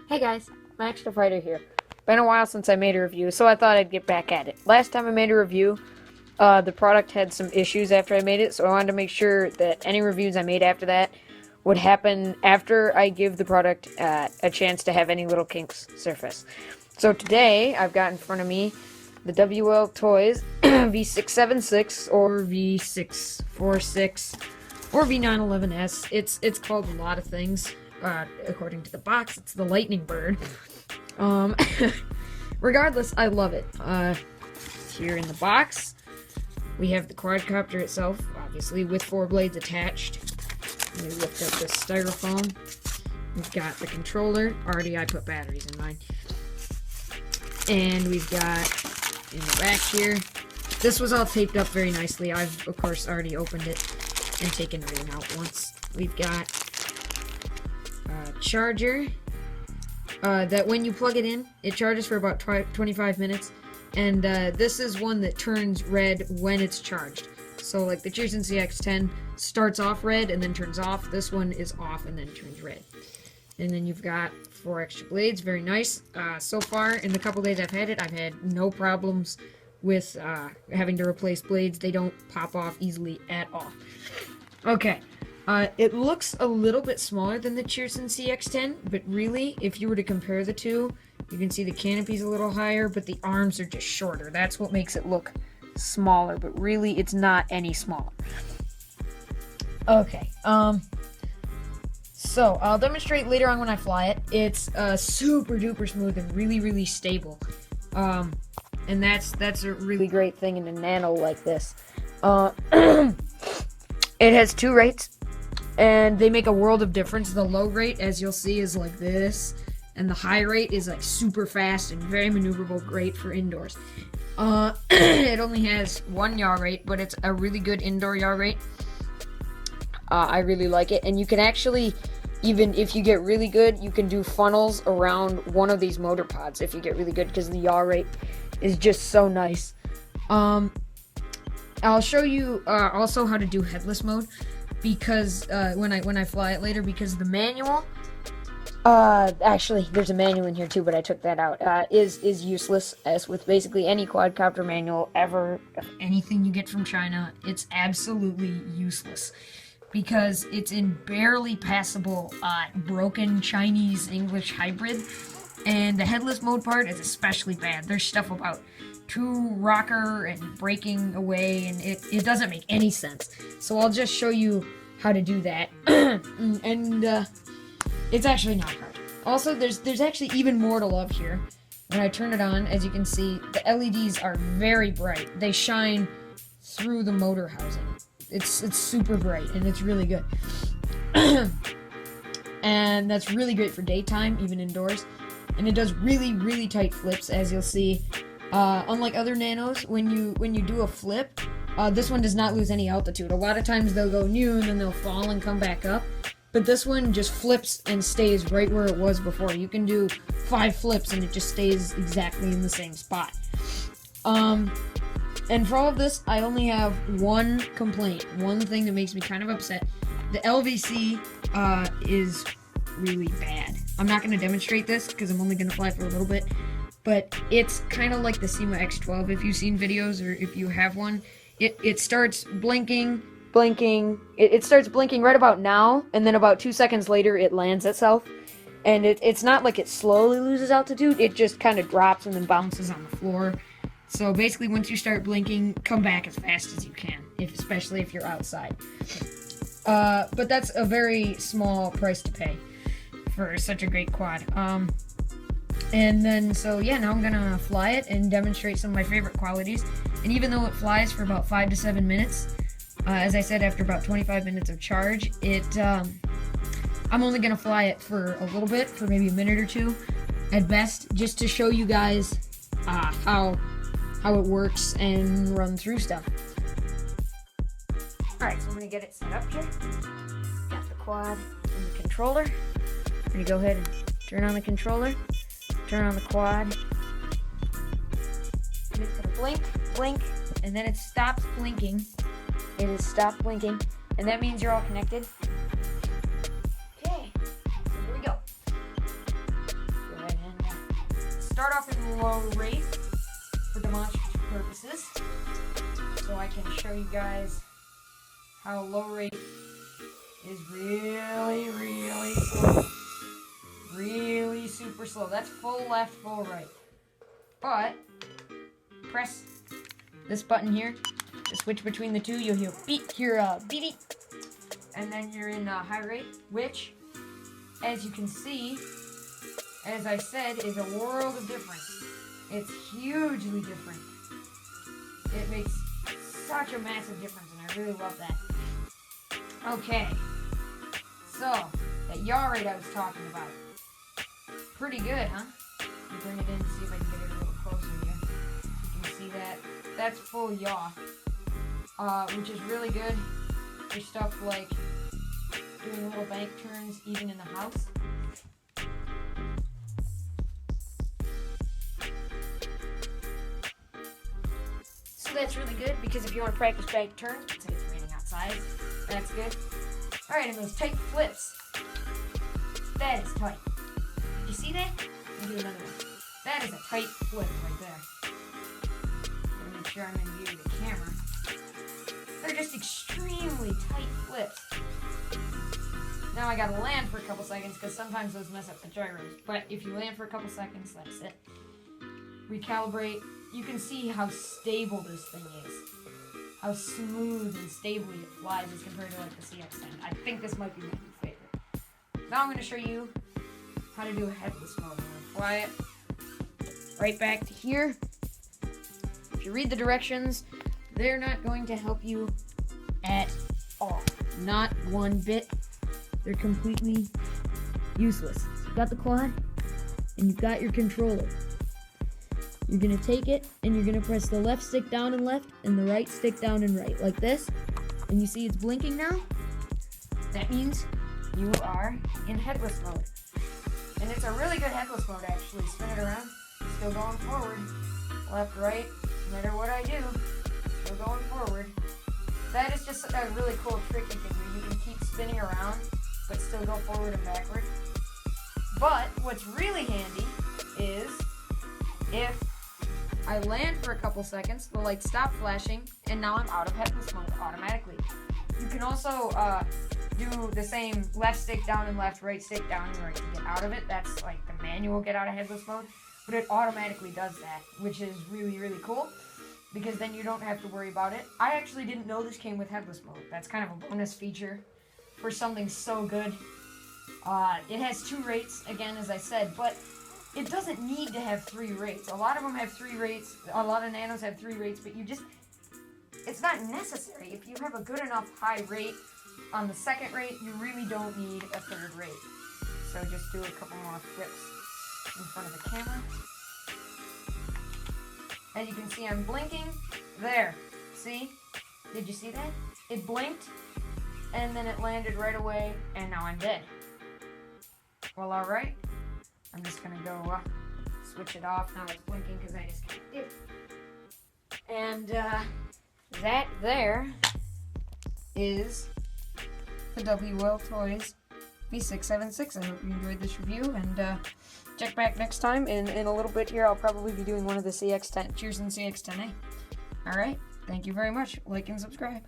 Hey guys, Max the Fighter here. Been a while since I made a review, so I thought I'd get back at it. Last time I made a review, the product had some issues after I made it, so I wanted to make sure that any reviews I made after that would happen after I give the product a chance to have any little kinks surface. So today, I've got in front of me the WLToys V676 or V646 or V911S. It's called a lot of things. According to the box, it's the lightning bird. Regardless, I love it. Here in the box, we have the quadcopter itself, obviously, with 4 blades attached. Let me lift up this styrofoam. We've got the controller. Already, I put batteries in mine. And we've got, in the back here, this was all taped up very nicely. I've, of course, already opened it and taken everything out once. We've got charger that when you plug it in, it charges for about 25 minutes, and this is one that turns red when it's charged. So like the Cheerson CX10 starts off red and then turns off. This one is off and then turns red. And then you've got 4 extra blades, very nice. So far in the couple days I've had it, I've had no problems with having to replace blades. They don't pop off easily at all. Okay. It looks a little bit smaller than the Cheerson CX10, but really, if you were to compare the two, you can see the canopy's a little higher, but the arms are just shorter. That's what makes it look smaller, but really, it's not any smaller. Okay, so I'll demonstrate later on when I fly it. It's super duper smooth and really, really stable. And that's a really great thing in a nano like this. It has 2 rates. And they make a world of difference. The low rate, as you'll see, is like this. And the high rate is like super fast and very maneuverable, great for indoors. It only has 1 yaw rate, but it's a really good indoor yaw rate. I really like it. And you can actually, even if you get really good, you can do funnels around one of these motor pods if you get really good, because the yaw rate is just so nice. I'll show you also how to do headless mode. Because when I fly it later, because the manual, actually there's a manual in here too, but I took that out, is useless, as with basically any quadcopter manual ever, anything you get from China, it's absolutely useless, because it's in barely passable, broken Chinese-English hybrid, and the headless mode part is especially bad. There's stuff about rocker and breaking away, and it doesn't make any sense. So I'll just show you how to do that. And it's actually not hard. Also, there's actually even more to love here. When I turn it on, as you can see, the LEDs are very bright. They shine through the motor housing. It's super bright, and it's really good. And that's really great for daytime, even indoors. And it does really, really tight flips, as you'll see. Unlike other nanos, when you do a flip, this one does not lose any altitude. A lot of times they'll go new and then they'll fall and come back up. But this one just flips and stays right where it was before. You can do 5 flips and it just stays exactly in the same spot. And for all of this, I only have one complaint. One thing that makes me kind of upset. The LVC is really bad. I'm not going to demonstrate this because I'm only going to fly for a little bit. But it's kind of like the SEMA X12 if you've seen videos or if you have one. It starts blinking. It starts blinking right about now, and then about 2 seconds later it lands itself. And it's not like it slowly loses altitude, it just kind of drops and then bounces on the floor. So basically once you start blinking, come back as fast as you can, especially if you're outside. But that's a very small price to pay for such a great quad. And then, so yeah, now I'm gonna fly it and demonstrate some of my favorite qualities. And even though it flies for about 5 to 7 minutes, as I said, after about 25 minutes of charge, I'm only gonna fly it for a little bit, for maybe a minute or 2 at best, just to show you guys how it works and run through stuff. Alright, so I'm gonna get it set up here. Got the quad and the controller. I'm gonna go ahead and turn on the controller. Turn on the quad. It's gonna blink, and then it stops blinking. It has stopped blinking, and that means you're all connected. Okay, so here we go. start off in low rate for demonstrative purposes, so I can show you guys how low rate is really, really slow. Really super slow. That's full left, full right. But press this button here to switch between the two. You'll hear beep, beep, and then you're in high rate, which, as you can see, as I said, is a world of difference. It's hugely different. It makes such a massive difference, and I really love that. Okay, so that yaw rate I was talking about. Pretty good, huh? Let me bring it in and see if I can get it a little closer here. You can see that. That's full yaw, which is really good for stuff like doing little bank turns even in the house. So that's really good because if you want to practice bank turns, let's say it's raining outside, that's good. Alright, and those tight flips, that is tight. Did you see that? Let me do another one. That is a tight flip right there. Gotta make sure I'm in view of the camera. They're just extremely tight flips. Now I gotta land for a couple seconds because sometimes those mess up the gyros. But if you land for a couple seconds, that's it. Recalibrate. You can see how stable this thing is. How smooth and stably it flies as compared to like the CX-10. I think this might be my new favorite. Now I'm going to show you how to do a headless mode. I'm going to fly it right back to here. If you read the directions, they're not going to help you at all. Not one bit. They're completely useless. So you've got the quad, and you've got your controller. You're going to take it, and you're going to press the left stick down and left, and the right stick down and right, like this. And you see it's blinking now? That means you are in headless mode. And it's a really good headless mode, actually. Spin it around, still going forward. Left, right, no matter what I do, still going forward. That is just a really cool tricky thing where you can keep spinning around, but still go forward and backward. But what's really handy is if I land for a couple seconds, the lights stop flashing, and now I'm out of headless mode automatically. You can also do the same left stick down and left, right stick down and right to get out of it. That's like the manual get out of headless mode, but it automatically does that, which is really, really cool because then you don't have to worry about it. I actually didn't know this came with headless mode. That's kind of a bonus feature for something so good. It has 2 rates, again, as I said, but it doesn't need to have 3 rates. A lot of them have 3 rates. A lot of nanos have 3 rates, but it's not necessary. If you have a good enough high rate on the second rate, you really don't need a 3rd rate. So just do a couple more flips in front of the camera. As you can see, I'm blinking. There. See? Did you see that? It blinked, and then it landed right away, and now I'm dead. Well, alright. I'm just going to go switch it off. Now it's blinking because I just can't do it. And that there is the WLToys V676. I hope you enjoyed this review, and check back next time. In a little bit here, I'll probably be doing one of the CX-10, Cheers and CX-10A. Alright, thank you very much. Like and subscribe.